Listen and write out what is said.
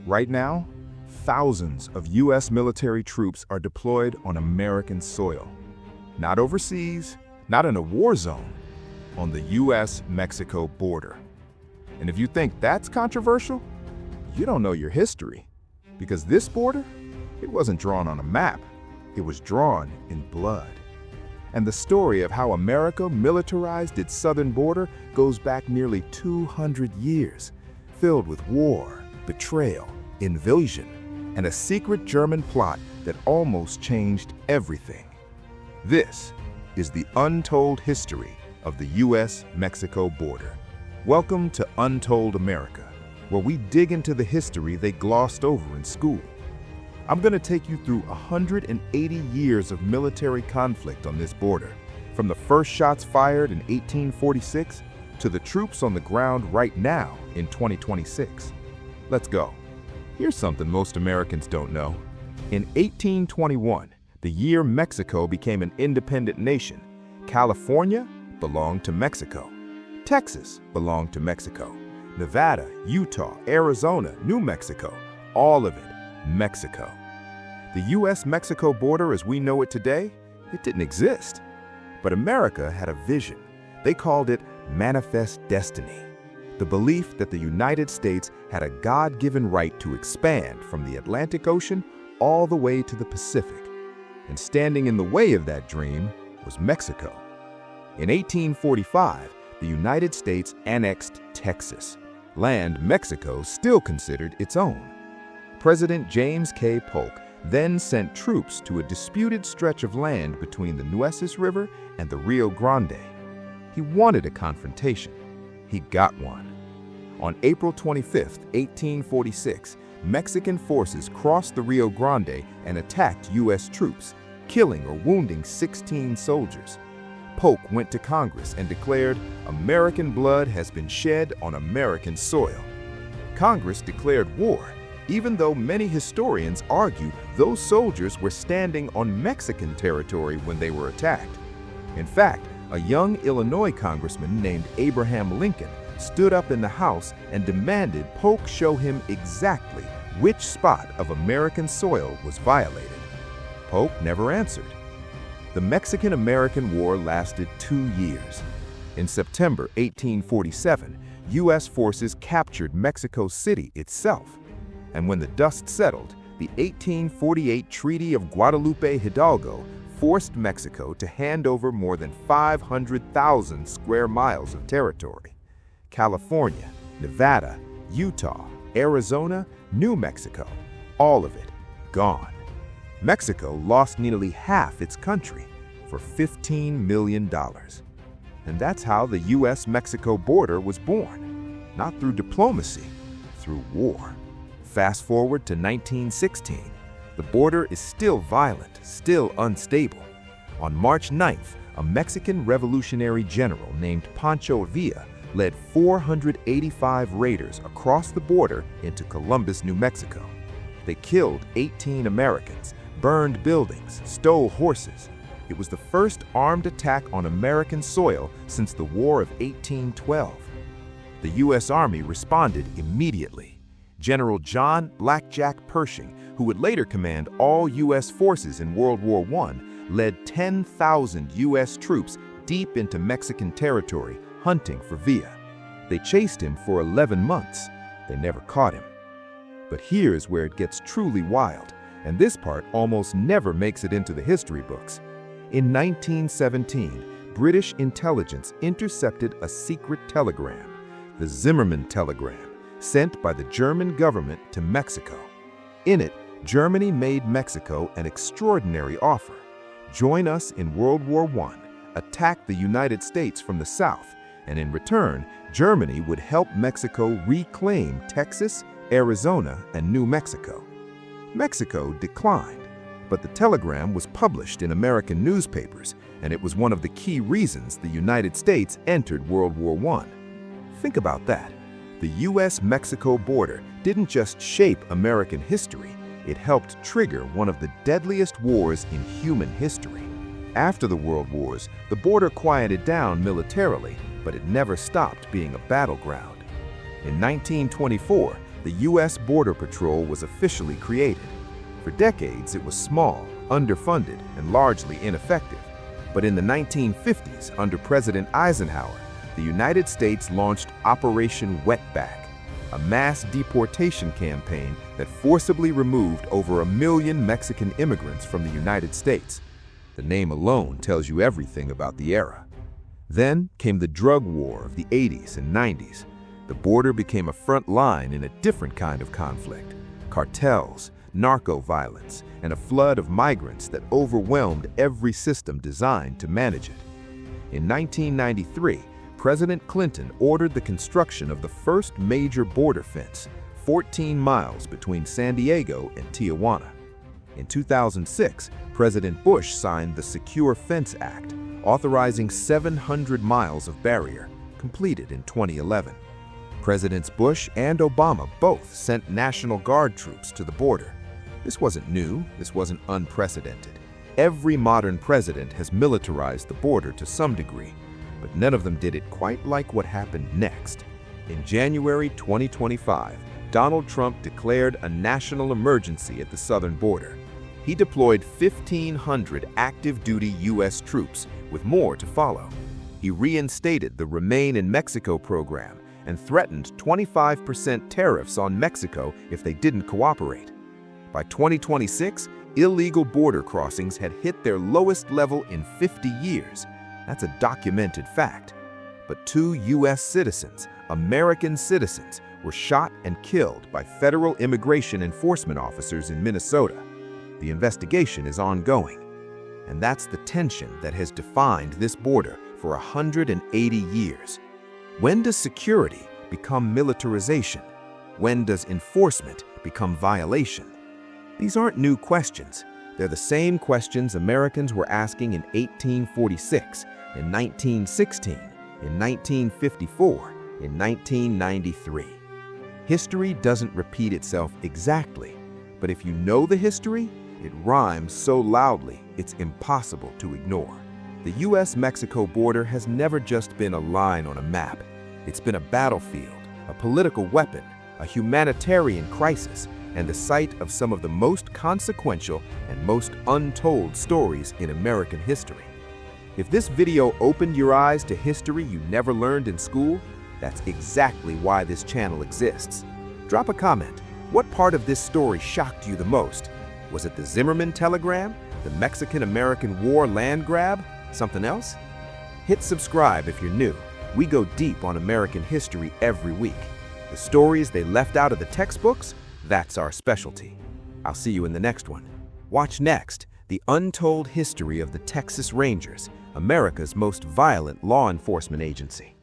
Right now, thousands of U.S. military troops are deployed on American soil. Not overseas, not in a war zone, on the U.S.-Mexico border. And if you think that's controversial, you don't know your history. Because this border, it wasn't drawn on a map, it was drawn in blood. And the story of how America militarized its southern border goes back nearly 200 years, filled with war, betrayal, invasion, and a secret German plot that almost changed everything. This is the untold history of the U.S.-Mexico border. Welcome to Untold America, where we dig into the history they glossed over in school. I'm going to take you through 180 years of military conflict on this border, from the first shots fired in 1846 to the troops on the ground right now in 2026. Let's go. Here's something most Americans don't know. In 1821, the year Mexico became an independent nation, California belonged to Mexico. Texas belonged to Mexico. Nevada, Utah, Arizona, New Mexico, all of it Mexico. The U.S.-Mexico border as we know it today, it didn't exist. But America had a vision. They called it Manifest Destiny, the belief that the United States had a God-given right to expand from the Atlantic Ocean all the way to the Pacific. And standing in the way of that dream was Mexico. In 1845, the United States annexed Texas, land Mexico still considered its own. President James K. Polk then sent troops to a disputed stretch of land between the Nueces River and the Rio Grande. He wanted a confrontation. He got one. On April 25, 1846, Mexican forces crossed the Rio Grande and attacked U.S. troops, killing or wounding 16 soldiers. Polk went to Congress and declared, "American blood has been shed on American soil." Congress declared war, even though many historians argue those soldiers were standing on Mexican territory when they were attacked. In fact, a young Illinois congressman named Abraham Lincoln stood up in the House and demanded Polk show him exactly which spot of American soil was violated. Polk never answered. The Mexican-American War lasted 2 years. In September 1847, U.S. forces captured Mexico City itself. And when the dust settled, the 1848 Treaty of Guadalupe Hidalgo forced Mexico to hand over more than 500,000 square miles of territory. California, Nevada, Utah, Arizona, New Mexico, all of it gone. Mexico lost nearly half its country for $15 million. And that's how the U.S.-Mexico border was born, not through diplomacy, through war. Fast forward to 1916, the border is still violent, still unstable. On March 9th, a Mexican revolutionary general named Pancho Villa led 485 raiders across the border into Columbus, New Mexico. They killed 18 Americans, burned buildings, stole horses. It was the first armed attack on American soil since the War of 1812. The U.S. Army responded immediately. General John "Blackjack" Pershing, who would later command all U.S. forces in World War I, led 10,000 U.S. troops deep into Mexican territory, hunting for Villa. They chased him for 11 months. They never caught him. But here's where it gets truly wild, and this part almost never makes it into the history books. In 1917, British intelligence intercepted a secret telegram, the Zimmermann telegram, sent by the German government to Mexico. In it, Germany made Mexico an extraordinary offer. Join us in World War I, attack the United States from the south, and in return, Germany would help Mexico reclaim Texas, Arizona, and New Mexico. Mexico declined, but the telegram was published in American newspapers, and it was one of the key reasons the United States entered World War I. Think about that. The U.S.-Mexico border didn't just shape American history, it helped trigger one of the deadliest wars in human history. After the World Wars, the border quieted down militarily, but it never stopped being a battleground. In 1924, the U.S. Border Patrol was officially created. For decades, it was small, underfunded, and largely ineffective. But in the 1950s, under President Eisenhower, the United States launched Operation Wetback, a mass deportation campaign that forcibly removed over 1 million Mexican immigrants from the United States. The name alone tells you everything about the era. Then came the drug war of the 80s and 90s. The border became a front line in a different kind of conflict: cartels, narco-violence, and a flood of migrants that overwhelmed every system designed to manage it. In 1993, President Clinton ordered the construction of the first major border fence, 14 miles between San Diego and Tijuana. In 2006, President Bush signed the Secure Fence Act, authorizing 700 miles of barrier, completed in 2011. Presidents Bush and Obama both sent National Guard troops to the border. This wasn't new, this wasn't unprecedented. Every modern president has militarized the border to some degree, but none of them did it quite like what happened next. In January 2025, Donald Trump declared a national emergency at the southern border. He deployed 1,500 active-duty U.S. troops, with more to follow. He reinstated the Remain in Mexico program and threatened 25% tariffs on Mexico if they didn't cooperate. By 2026, illegal border crossings had hit their lowest level in 50 years. That's a documented fact. But 2 U.S. citizens, American citizens, were shot and killed by federal immigration enforcement officers in Minnesota. The investigation is ongoing. And that's the tension that has defined this border for 180 years. When does security become militarization? When does enforcement become violation? These aren't new questions. They're the same questions Americans were asking in 1846, in 1916, in 1954, in 1993. History doesn't repeat itself exactly, but if you know the history, it rhymes so loudly it's impossible to ignore. The U.S.-Mexico border has never just been a line on a map. It's been a battlefield, a political weapon, a humanitarian crisis, and the site of some of the most consequential and most untold stories in American history. If this video opened your eyes to history you never learned in school, that's exactly why this channel exists. Drop a comment. What part of this story shocked you the most? Was it the Zimmerman telegram? The Mexican-American War land grab? Something else? Hit subscribe if you're new. We go deep on American history every week. The stories they left out of the textbooks, that's our specialty. I'll see you in the next one. Watch next, the untold history of the Texas Rangers, America's most violent law enforcement agency.